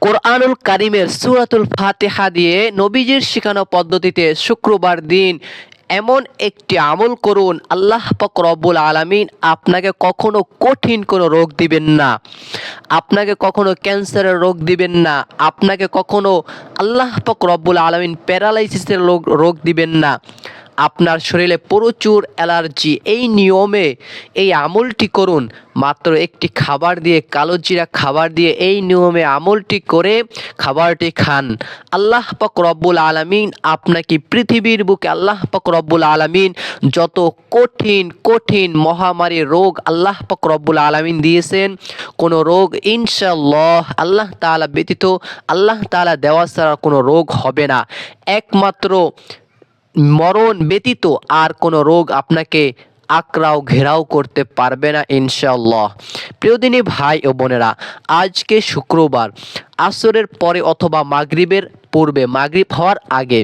কোরআনুল কারিমের সূরাতুল ফাতিহা দিয়ে নবীজির শেখানো পদ্ধতিতে শুক্রবার দিন এমন একটি আমল করুন, আল্লাহ পাক রব্বুল আলামিন আপনাকে কখনো কঠিন কোনো রোগ দিবেন না, আপনাকে কখনো ক্যান্সারের রোগ দিবেন না, আপনাকে কখনো আল্লাহ পাক রব্বুল আলামিন প্যারালাইসিসের রোগ দিবেন না। আপনার শরীরে প্রচুর অ্যালার্জি, এই নিয়মে এই আমলটি করুন। মাত্র একটি খাবার দিয়ে, কালো জিরা খাবার দিয়ে এই নিয়মে আমলটি করে খাবারটি খান। আল্লাহ পাক রব্বুল আলামিন আপনাকে পৃথিবীর বুকে, আল্লাহ পাক রব্বুল আলামিন যত কঠিন কঠিন মহামারী রোগ আল্লাহ পাক রব্বুল আলামিন দিয়েছেন, কোনো রোগ ইনশাআল্লাহ আল্লাহ তাআলা ব্যতীত, আল্লাহ তাআলা দেওয়া ছাড়া কোনো রোগ হবে না। একমাত্র মরণ ব্যতীত আর কোনো রোগ আপনাকে আঁকড়াও ঘেরাও করতে পারবে না ইনশাআল্লাহ। প্রিয়দিনী ভাই ও বোনেরা, আজকে শুক্রবার আসরের পরে অথবা মাগরিবের পূর্বে, মাগরিব হওয়ার আগে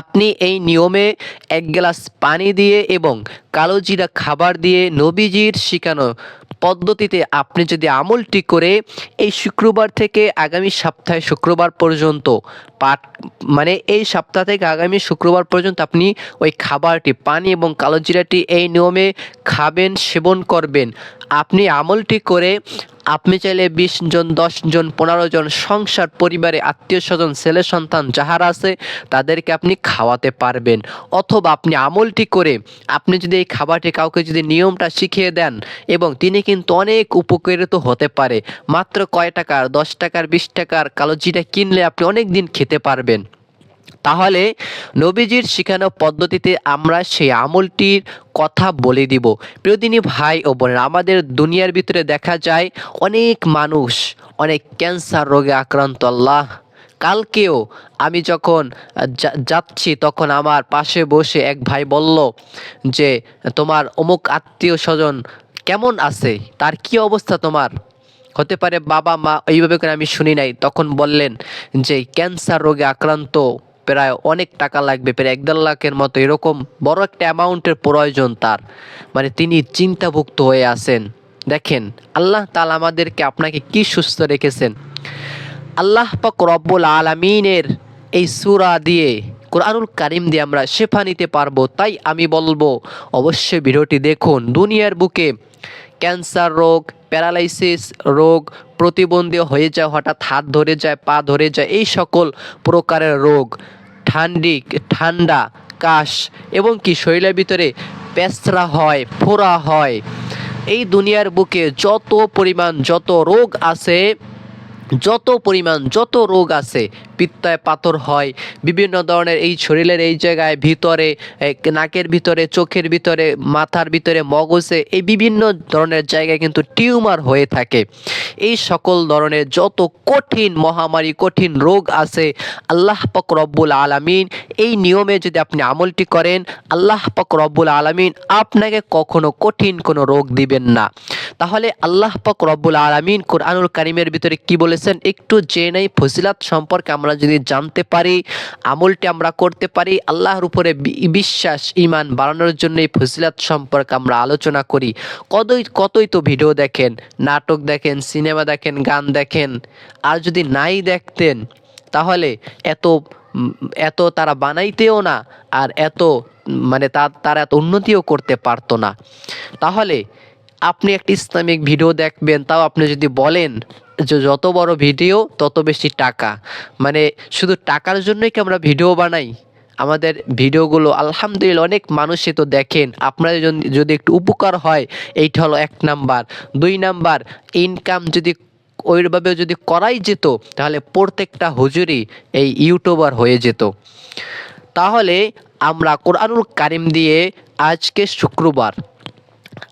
আপনি এই নিয়মে এক গ্লাস পানি দিয়ে এবং কালো জিরা খাবার দিয়ে নবীজির শিখানো পদ্ধতিতে আপনি যদি আমলটি করে এই শুক্রবার থেকে আগামী সপ্তাহে শুক্রবার পর্যন্ত পাঠ, মানে এই সপ্তাহ থেকে আগামী শুক্রবার পর্যন্ত আপনি ওই খাবারটি, পানি এবং কালো জিরাটি এই নিয়মে খাবেন, সেবন করবেন। আপনি আমলটি করে আপনি চাইলে 20 জন, 10 জন, 15 জন সংসার, পরিবারে আত্মীয় স্বজন, ছেলে সন্তান যাহারা আছে তাদেরকে আপনি খাওয়াতে পারবেন। অথবা আপনি আমলটি করে আপনি যদি এই খাবারটি কাউকে যদি নিয়মটা শিখিয়ে দেন এবং তিনি কিন্তু অনেক উপকৃত হতে পারে। মাত্র কয় টাকার, 10 টাকার, 20 টাকার কালো জিরা কিনলে আপনি অনেক দিন খেতে পারবেন। তাহলে নবীজির শিখানো পদ্ধতিতে আমরা সেই আমলটির কথা বলে দিব। প্রিয়দিনী ভাই ও বোনেরা, আমাদের দুনিয়ার ভিতরে দেখা যায় অনেক মানুষ অনেক ক্যান্সার রোগে আক্রান্ত। আল্লাহ, কালকেও আমি যখন যাচ্ছি তখন আমার পাশে বসে এক ভাই বলল যে তোমার অমুক আত্মীয় স্বজন কেমন আছে, তার কি অবস্থা, তোমার হতে পারে বাবা মা, এইভাবে করে আমি শুনি নাই। তখন বললেন যে ক্যান্সার রোগে আক্রান্ত, প্রায় অনেক টাকা লাগবে, প্রায় 1.5 লাখের মতো, এরকম বড় একটা অ্যামাউন্টের প্রয়োজন তার, মানে তিনি চিন্তাভুক্ত হয়ে আছেন। দেখেন আল্লাহ তাআলা আমাদেরকে, আপনাকে কি সুস্থ রেখেছেন। আল্লাহ পাক রব্বুল আলামিনের এই সূরা দিয়ে, কোরআনুল কারীম দিয়ে আমরা শেফা নিতে পারবো। তাই আমি বলবো অবশ্যই ভিডিওটি দেখুন। দুনিয়ার বুকে ক্যান্সার রোগ, প্যারালাইসিস রোগ, প্রতিবন্ধী হয়ে যায়, হঠাৎ হাত ধরে যায়, পা ধরে যায়, এই সকল প্রকারের রোগ, ঠান্ডা, কাশ এবং কি শরীরের ভিতরে পেঁচড়া হয়, ফোড়া হয়, এই দুনিয়ার বুকে যত রোগ আছে, যত রোগ আছে, পিত্তায় পাথর হয়, বিভিন্ন ধরনের এই শরীরের এই জায়গায় ভিতরে, নাকের ভিতরে, চোখের ভিতরে, মাথার ভিতরে, মগজে, এই বিভিন্ন ধরনের জায়গায় কিন্তু টিউমার হয়ে থাকে। এই সকল ধরনের যত কঠিন মহামারী, কঠিন রোগ আছে, আল্লাহ পাক রব্বুল আলামিন এই নিয়মে যদি আপনি আমলটি করেন, আল্লাহ পাক রব্বুল আলামিন আপনাকে কখনো কঠিন কোনো রোগ দিবেন না। তাহলে আল্লাহ পাক রব্বুল আলামিন কোরআনুল কারীমের ভিতরে কি বলেছেন একটু জেনে নেই। ফজিলত সম্পর্কে আমরা যদি জানতে পারি, আমলটি আমরা করতে পারি, আল্লাহর উপরে বিশ্বাস, ঈমান বাড়ানোর জন্য এই ফজিলত সম্পর্কে আমরা আলোচনা করি। কতই তো ভিডিও দেখেন, নাটক দেখেন, সিনেমা দেখেন, গান দেখেন। আর যদি নাই দেখতেন তাহলে এত তারা বানাইতেও না, আর এত মানে তারা এত উন্নতিও করতে পারতো না। তাহলে আপনি একটি ইসলামিক ভিডিও দেখবেন, তাও আপনি যদি বলেন যে যত বড় ভিডিও তত বেশি টাকা, মানে শুধু টাকার জন্যই কি আমরা ভিডিও বানাই? আমাদের ভিডিওগুলো আলহামদুলিল্লাহ অনেক মানুষই তো দেখেন। আপনাদের যদি একটু উপকার হয়, এইটা হলো 1 নাম্বার। 2 নাম্বার, ইনকাম যদি ওইভাবে যদি করাই যেত তাহলে প্রত্যেকটা হুজুরই এই ইউটিউবার হয়ে যেত। তাহলে আমরা কোরআনুল কারীম দিয়ে আজকে শুক্রবার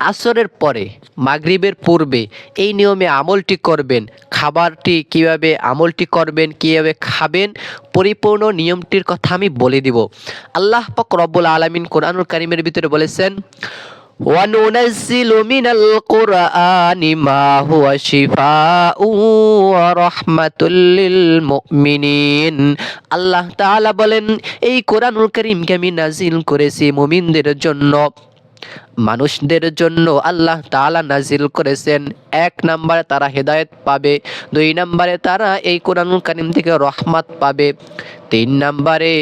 আসরের পরে, মাগরিবের পূর্বে এই নিয়মে আমলটি করবেন। খাবারটি কিভাবে আমলটি করবেন, কিভাবে খাবেন, পরিপূর্ণ নিয়মটির কথা আমি বলে দিব। আল্লাহ পাক রব্বুল আলামিন কোরআনুল কারীমের ভিতরে বলেছেন, ওয়ানুনাজ্জিলু মিনাল কুরআনি মা হুয়া শিফাউ ওয়া রাহমাতুল লিল মুমিনিন। আল্লাহ তাআলা বলেন, এই কোরআনুল কারীমকে আমি নাজিল করেছি মুমিনদের জন্য, মানুষদের জন্য আল্লাহ তাআলা নাজিল করেছেন। 1 নম্বরে তারা হেদায়েত পাবে, 2 নম্বরে তারা এই কোরআনুল কারীম থেকে রহমত পাবে, 3 নম্বরে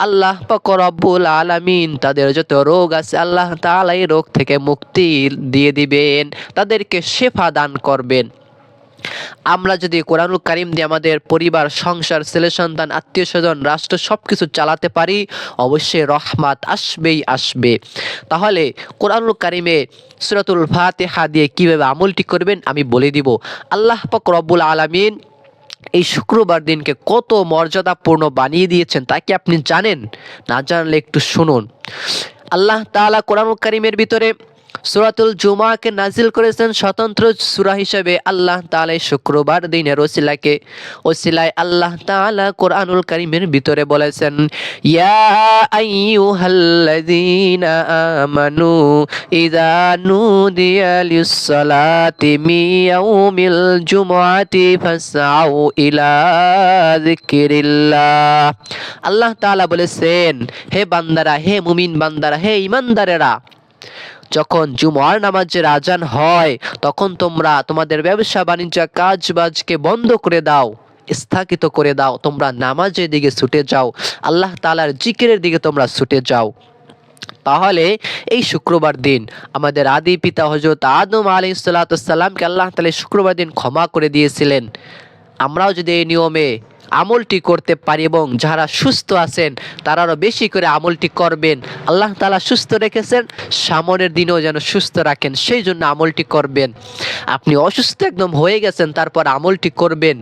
আল্লাহ পাক রব্বুল আলামিন তাদের যত রোগ আছে আল্লাহ তাআলা এই রোগ থেকে মুক্তি দিয়ে দিবেন, তাদেরকে শিফা দান করবেন। আমরা যদি কোরআনুল কারীম দিয়ে আমাদের পরিবার, সংসার, ছেলে সন্তান, আত্মীয় স্বজন, রাষ্ট্র সবকিছু চালাতে পারি, অবশ্যই রহমত আসবেই আসবে। তাহলে কোরআনুল কারীমে সূরাতুল ফাতিহা দিয়ে কিভাবে আমলটি করবেন আমি বলে দিব। আল্লাহ পাক রব্বুল আলামিন এই শুক্রবার দিনকে কত মর্যাদাপূর্ণ বানিয়ে দিয়েছেন তা কি আপনি জানেন? না জানলে একটু শুনুন। আল্লাহ তাআলা কোরআনুল কারীমের ভিতরে সূরাতুল জুমাকে নাজিল করেছেন স্বতন্ত্র সূরা হিসেবে। আল্লাহ তাআলা এই শুক্রবার দিনের ওসিলায় আল্লাহ তাআলা কোরআনুল কারীমের ভিতরে বলেছেন, ইয়া আইয়ুহাল্লাযীনা আমানু ইযা নুদিয়া লিস-সালাতি মিন ইয়াউমিল জুমআতি ফাসআউ ইলা যিকরিল্লাহ। আল্লাহ তাআলা বলেছেন, হে বান্দারা, হে মুমিন বান্দারা, হে ঈমানদারেরা, যখন জুমার নামাজের আজান হয় তখন তোমরা তোমাদের ব্যবসা বাণিজ্য কাজবাজকে বন্ধ করে দাও, স্থগিত করে দাও, তোমরা নামাজের দিকে ছুটে যাও, আল্লাহ তাআলার জিকিরের দিকে তোমরা ছুটে যাও। তাহলে এই শুক্রবার দিন আমাদের আদি পিতা হযরত আদম আলাইহিস সালামকে আল্লাহ তাআলা শুক্রবার দিন ক্ষমা করে দিয়েছিলেন। আমরাও যদি এই নিয়মে আমলটি করতে পারি এবং যারা সুস্থ আছেন তারা আরও বেশি করে আমলটি করবেন। আল্লাহ তাআলা সুস্থ রেখেছেন, সামনের দিনেও যেন সুস্থ রাখেন, সেই জন্য আমলটি করবেন। আপনি অসুস্থ একদম হয়ে গেছেন, তারপর আমলটি করবেন।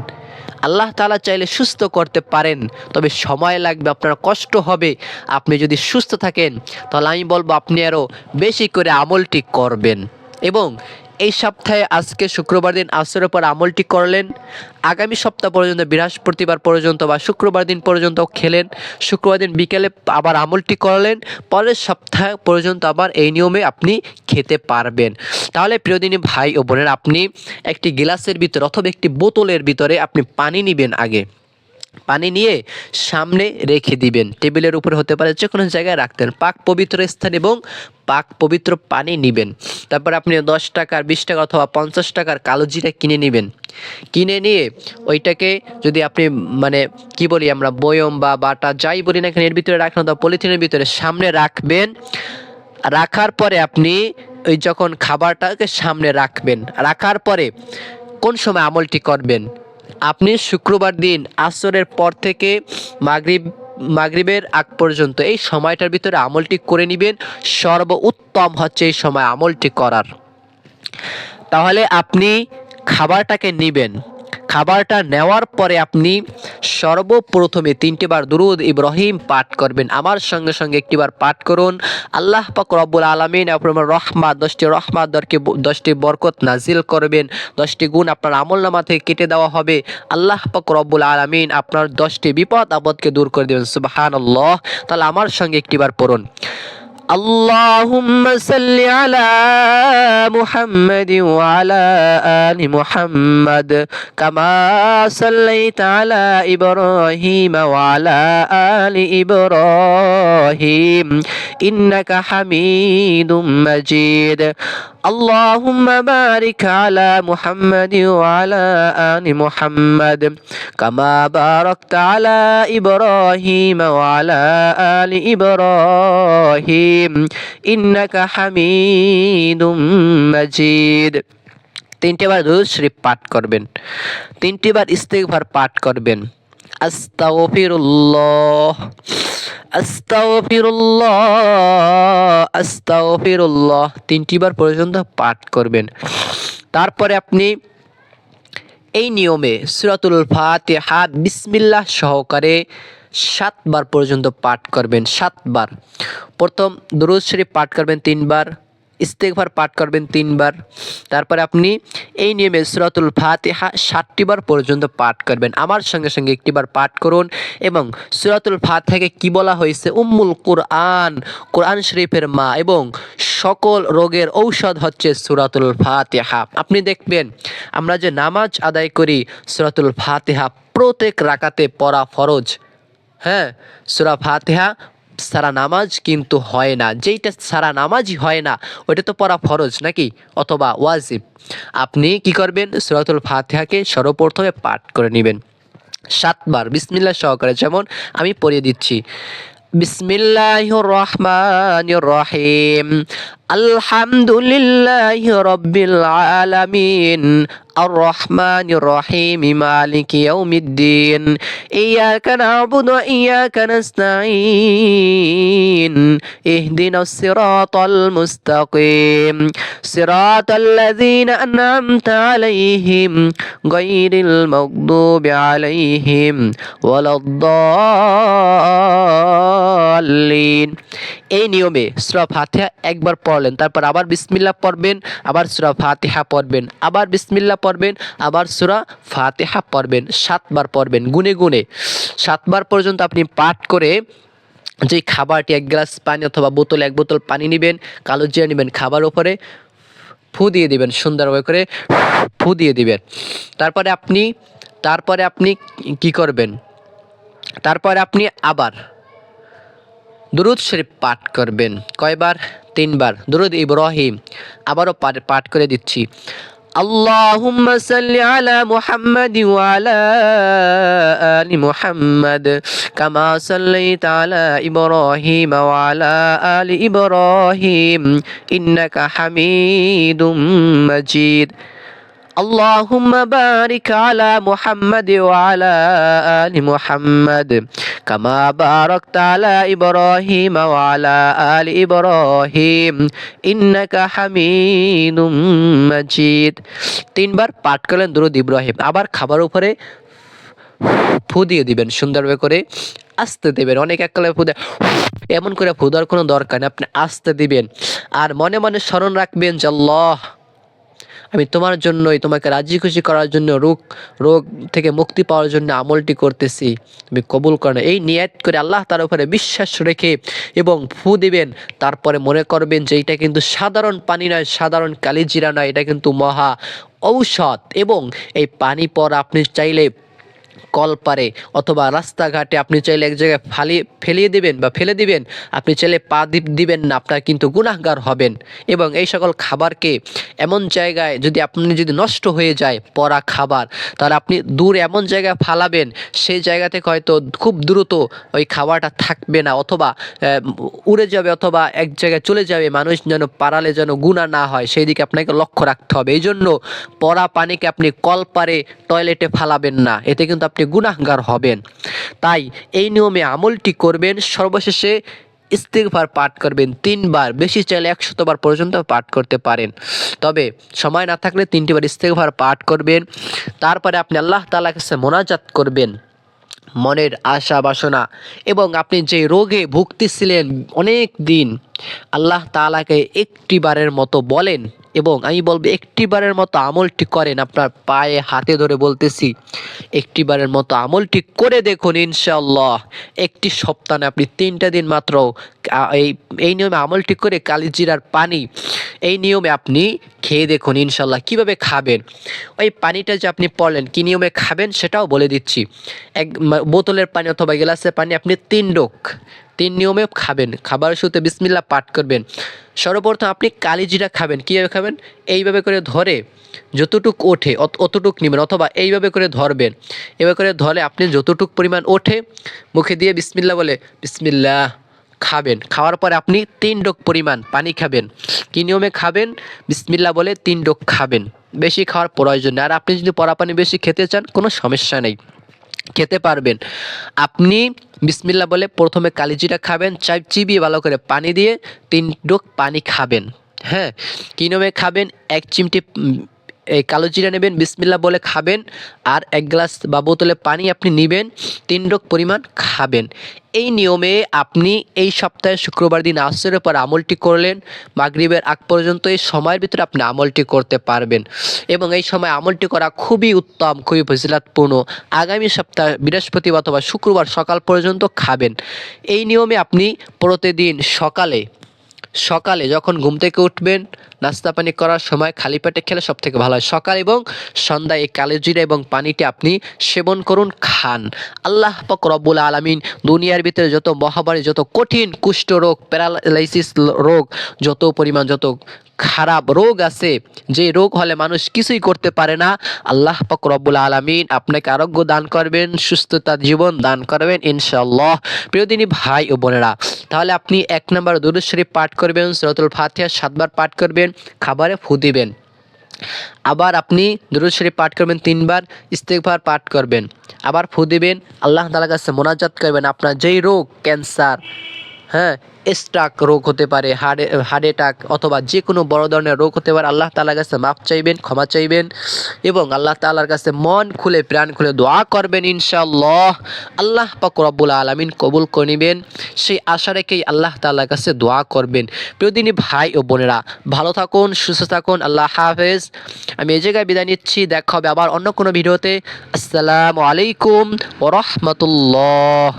আল্লাহ তাআলা চাইলে সুস্থ করতে পারেন, তবে সময় লাগবে, আপনার কষ্ট হবে। আপনি যদি সুস্থ থাকেন তাহলে আমি বলবো আপনি আরও বেশি করে আমলটি করবেন। এবং এই সপ্তাহে আজকে শুক্রবার দিন আসরের পর আমলটি করলেন, আগামী সপ্তাহ পর্যন্ত বৃহস্পতিবার পর্যন্ত বা শুক্রবার দিন পর্যন্ত খেলেন, শুক্রবার দিন বিকেলে আবার আমলটি করলেন, পরের সপ্তাহ পর্যন্ত আবার এই নিয়মে আপনি খেতে পারবেন। তাহলে প্রিয়দিনী ভাই ও বোনেরা, আপনি একটি গ্লাসের ভিতরে অথবা একটি বোতলের ভিতরে আপনি পানি নেবেন। আগে পানি নিয়ে সামনে রেখে দিবেন, টেবিলের উপরে হতে পারে, যে কোনো জায়গায় রাখতেন, পাক পবিত্র স্থান, এবং পাক পবিত্র পানি নেবেন। তারপর আপনি 10 টাকার, 20 টাকা অথবা 50 টাকার কালো জিরা কিনে নেবেন। কিনে নিয়ে ওইটাকে যদি আপনি কি বলি আমরা, বয়ম বা বাটা যাই বলি না কেন, এর ভিতরে রাখেন অথবা পলিথিনের ভিতরে সামনে রাখবেন। রাখার পরে আপনি ওই যখন খাবারটাকে সামনে রাখবেন, রাখার পরে কোন সময় আমলটি করবেন? আপনি শুক্রবার দিন আসরের পর থেকে মাগরিবের আগ পর্যন্ত এই সময়টার ভিতরে আমলটি করে নেবেন। সর্বোত্তম হচ্ছে এই সময় আমলটি করার। তাহলে আপনি খাবারটাকে নেবেন, খাবারটা নেওয়ার পরে আপনি সর্বপ্রথমে 3টি বার দুরূদ ইব্রাহিম পাঠ করবেন। আমার সঙ্গে সঙ্গে একটিবার পাঠ করুন। আল্লাহ পাক রব্বুল আলামিন আপনার রহমত, 10টি রহমত, 10টি বরকত নাজিল করবেন, 10টি গুণ আপনার আমলনামা থেকে কেটে দেওয়া হবে। আল্লাহ পাক রব্বুল আলামিন আপনার 10টি বিপদ আপদকে দূর করে দেবেন। সুবহানাল্লাহ। তাহলে আমার সঙ্গে একটিবার পড়ুন। اللهم صل على محمد وعلى آل محمد كما صليت على إبراهيم وعلى آل إبراهيم إنك حميد مجيد اللهم بارك على محمد وعلى آل محمد كما باركت على إبراهيم وعلى آل إبراهيم إنك حميد مجيد। 3টি বার দুরূদ শরীফ পাঠ করবেন, 3টি বার ইস্তিগফার পাঠ করবেন। আস্তাগফিরুল্লাহ, আস্তাগফিরুল্লাহ, আস্তাগফিরুল্লাহ 3টি বার পর্যন্ত পাঠ করবেন। তারপরে আপনি এই নিয়মে সূরাতুল ফাতিহা বিসমিল্লাহ সহকারে 7 বার পর্যন্ত পাঠ করবেন। 7 বার। প্রথম দুরূদ শরীফ পাঠ করবেন 3 বার, ইস্তিগফার পাঠ করবেন 3 বার। তারপরে আপনি এই নিয়মে সূরাতুল ফাতিহা 7টি বার পর্যন্ত পাঠ করবেন। আমার সঙ্গে সঙ্গে একটিবার পাঠ করুন। এবং সূরাতুল ফাতিহাকে কি বলা হয়েছে? উম্মুল কুরআন, কোরআন শরীফের মা, এবং সকল রোগের ঔষধ হচ্ছে সূরাতুল ফাতিহা। আপনি দেখবেন আমরা যে নামাজ আদায় করি, সূরাতুল ফাতিহা প্রত্যেক রাকাতে পড়া ফরজ। হ্যাঁ, সূরা ফাতিহা সারা নামাজ কিন্তু হয় না। যেইটা সারা নামাজই হয় না ওইটা তো পড়া ফরজ নাকি, অথবা ওয়াজিব। আপনি কি করবেন, সূরাতুল ফাতিহাকে সর্বপ্রথমে পাঠ করে নেবেন 7 বার বিসমিল্লাহ সহকারে। যেমন আমি পড়িয়ে দিচ্ছি, বিসমিল্লাহির রহমানির রহিম, আলহামদুলিল্লাহি রাব্বিল আলামিন, আর রহমানির রহিম, মালিকি ইয়াউমিদ্দিন, ইয়াকা না'বুদু ওয়া ইয়াকা নাস্তাঈন, ইহদিনাস সিরাতাল মুস্তাকিম, সিরাতাল্লাযীনা আন'আমতা আলাইহিম গায়রিল মাগদুবি আলাইহিম ওয়ালাদ-দাল্লিন। এই নিয়মে সূরা ফাতিহা একবার পড়লেন, তারপর আবার বিসমিল্লাহ পড়বেন, আবার সূরা ফাতিহা পড়বেন, আবার বিসমিল্লাহ পড়বেন, আবার সূরা ফাতিহা পড়বেন। 7 বার পড়বেন গুনে গুনে। 7 বার পর্যন্ত আপনি পাঠ করে যে খাবারটি 1 গ্লাস পানি অথবা বোতলে 1 বোতল পানি নেবেন, কালো জিরা নেবেন, খাবার উপরে ফু দিয়ে দিবেন, সুন্দরভাবে করে ফু দিয়ে দিবেন। তারপরে আপনি কি করবেন, তারপরে আপনি আবার দুরূদ শরীফ পাঠ করবেন। কয়বার? 3 বার। দুরূদ ইব্রাহিম আবারও পাঠ করে দিচ্ছি, আল্লাহুম্মা সাল্লি আলা মুহাম্মাদি ওয়া আলা আলি মুহাম্মাদ কামা সাল্লাইতা আলা ইব্রাহিম ওয়া আলা আলি ইব্রাহিম ইন্নাকা হামিদুম মাজিদ। اللهم بارك على محمد وعلى آل محمد كما باركت على إبراهيم وعلى آل إبراهيم إنك حميد مجيد। 3 বার পাঠ করলেন দুরূদ ইব্রাহিম। আবার খাবার উপরে ফু দিয়ে দিবেন, সুন্দরভাবে করে আস্তে দিবেন। অনেক এককালে ফু দেয়, এমন করে ফু দেওয়ার কোনো দরকার নেই, আপনি আস্তে দিবেন। আর মনে মনে স্মরণ রাখবেন যে আল্লাহ, আমি তোমার জন্যই, তোমাকে রাজি খুশি করার জন্য, রোগ থেকে মুক্তি পাওয়ার জন্য আমলটি করতেছি, তুমি কবুল করো। এই নিয়ত করে আল্লাহ তার উপরে বিশ্বাস রেখে এবং ফু দিবেন। তারপরে মনে করবেন যে এটা কিন্তু সাধারণ পানি নয়, সাধারণ কালিজিরা নয়, এটা কিন্তু মহা ঔষধ। এবং এই পানি পর আপনি চাইলে কলপারে অথবা রাস্তাঘাটে আপনি চাইলে এক জায়গায় ফেলিয়ে দিবেন বা ফেলে দিবেন, আপনি চাইলে পা দিবেন না, আপনার কিন্তু গুনাহগার হবেন। এবং এই সকল খাবারকে এমন জায়গায়, যদি নষ্ট হয়ে যায় পরা খাবার, তাহলে আপনি দূর এমন জায়গায় ফালাবেন, সেই জায়গা থেকে হয়তো খুব দ্রুত ওই খাবারটা থাকবে না, অথবা উড়ে যাবে, অথবা এক জায়গায় চলে যাবে। মানুষ যেন পারালে যেন গুনাহ না হয়, সেই দিকে আপনাকে লক্ষ্য রাখতে হবে। এই জন্য পরা পানিকে আপনি কলপারে, টয়লেটে ফালাবেন না, এতে কিন্তু আপনি গুনাহগার হবেন। তাই এই নিয়মে আমলটি করবেন। সর্বশেষে ইস্তিগফার পাঠ করবেন 3 বার, বেশি চাইলে 100 বার পর্যন্ত পাঠ করতে পারেন। তবে সময় না থাকলে 3টি বার ইস্তিগফার পাঠ করবেন। তারপরে আপনি আল্লাহ তাআলার কাছে মোনাজাত করবেন মনের আশা বাসনা, এবং আপনি যে রোগে ভুগতেছিলেন অনেক দিন, আল্লাহ তাআলাকে একটি বারের মতো বলেন, এবং আমি বলবো একটি বারের মতো আমলটি করেন। আপনার পায়ে হাতে ধরে বলতেছি, একটি বারের মতো আমলটি করে দেখুন, ইনশাআল্লাহ একটি সপ্তাহে আপনি 3টা দিন মাত্র এই নিয়মে আমলটি করে কালিজিরার পানি এই নিয়মে আপনি খেয়ে দেখুন ইনশাআল্লাহ। কিভাবে খাবেন, ওই পানিটা যে আপনি পড়লেন কি নিয়মে খাবেন সেটাও বলে দিচ্ছি। এক বোতলের পানি অথবা গ্লাসের পানি আপনি 3 ডোক 3 নিয়মে খাবেন। খাবার শুরুতে বিসমিল্লাহ পাঠ করবেন। সর্বপ্রথম আপনি কালিজিরা খাবেন। কীভাবে খাবেন? এইভাবে করে ধরে যতটুক ওঠে অতটুক নেবেন, অথবা এইভাবে করে ধরবেন। এভাবে করে ধরে আপনি যতটুক পরিমাণ ওঠে মুখে দিয়ে বিসমিল্লাহ বলে বিসমিল্লাহ খাবেন। খাওয়ার পরে আপনি 3 ডোক পরিমাণ পানি খাবেন। কী নিয়মে খাবেন? বিসমিল্লাহ বলে 3 ডোক খাবেন, বেশি খাওয়ার প্রয়োজন নেই। আর আপনি যদি পরা পানি বেশি খেতে চান কোনো সমস্যা নেই, খেতে পারবেন। আপনি বিসমিল্লাহ বলে প্রথমে কালিজিরা খাবেন, চিবিয়ে ভালো করে পানি দিয়ে 3 ডোক পানি খাবেন। হ্যাঁ, কী নিয়মে খাবেন? 1 চিমটি এই কালো জিরা নেবেন, বিসমিল্লাহ বলে খাবেন। আর 1 গ্লাস বা বোতলে পানি আপনি নেবেন, 3 ডোক পরিমাণ খাবেন। এই নিয়মে আপনি এই সপ্তাহে শুক্রবার দিন আসরের পর আমলটি করলেন, মাগরিবের আগ পর্যন্ত এই সময়ের ভিতরে আপনি আমলটি করতে পারবেন। এবং এই সময় আমলটি করা খুবই উত্তম, খুবই ফজিলাতপূর্ণ। আগামী সপ্তাহ বৃহস্পতিবার অথবা শুক্রবার সকাল পর্যন্ত খাবেন। এই নিয়মে আপনি প্রতিদিন সকালে সকালে যখন ঘুম থেকে উঠবেন, নাস্তা পানি করার সময় খালি পেটে খেলে সব থেকে ভালো হয়। সকাল এবং সন্ধ্যায় এই কালোজিরা এবং পানিটি আপনি সেবন করুন, খান। আল্লাহ পাক রব্বুল আলামিন দুনিয়ার ভিতরে যত মহামারী, যত কঠিন কুষ্ঠ রোগ, প্যারালাইসিস রোগ, যত পরিমাণ যত খারাপ রোগ আছে, যে রোগ হলে মানুষ কিছুই করতে পারে না, আল্লাহ পাক রব্বুল আলামিন আপনাকে আরোগ্য দান করবেন, সুস্থতা জীবন দান করবেন ইনশাআল্লাহ। প্রিয় দিনী ভাই ও বোনেরা, তাহলে আপনি 1 নম্বর দুরূদ শরীফ পাঠ করবেন, সূরাতুল ফাতিহা 7 বার পাঠ করবেন, খাবারে ফু দিবেন। আবার আপনি দুরূদ শরীফ পাঠ করবেন 3 বার, ইস্তেগফার পাঠ করবেন, আবার ফু দিবেন, আল্লাহ তাআলার কাছে মোনাজাত করবেন। আপনার যেই রোগ, ক্যান্সার, হ্যাঁ, স্ট্রোক রোগ হতে পারে, হার্ট অ্যাটাক অথবা যে কোনো বড় ধরনের রোগ হতে পারে, আল্লাহ তাআলার কাছে মাপ চাইবেন, ক্ষমা চাইবেন এবং আল্লাহ তাআলার কাছে মন খুলে প্রাণ খুলে দোয়া করবেন ইনশাআল্লাহ। আল্লাহ পাক রব্বুল আলামিন কবুল করে নেবেন, সেই আশা রেখেই আল্লাহ তাআলার কাছে দোয়া করবেন। প্রিয়দিনী ভাই ও বোনেরা, ভালো থাকুন, সুস্থ থাকুন, আল্লাহ হাফেজ। আমি এই জায়গায় বিদায় নিচ্ছি, দেখা হবে আবার অন্য কোনো ভিডিওতে। আসসালামু আলাইকুম ওয়া রাহমাতুল্লাহ।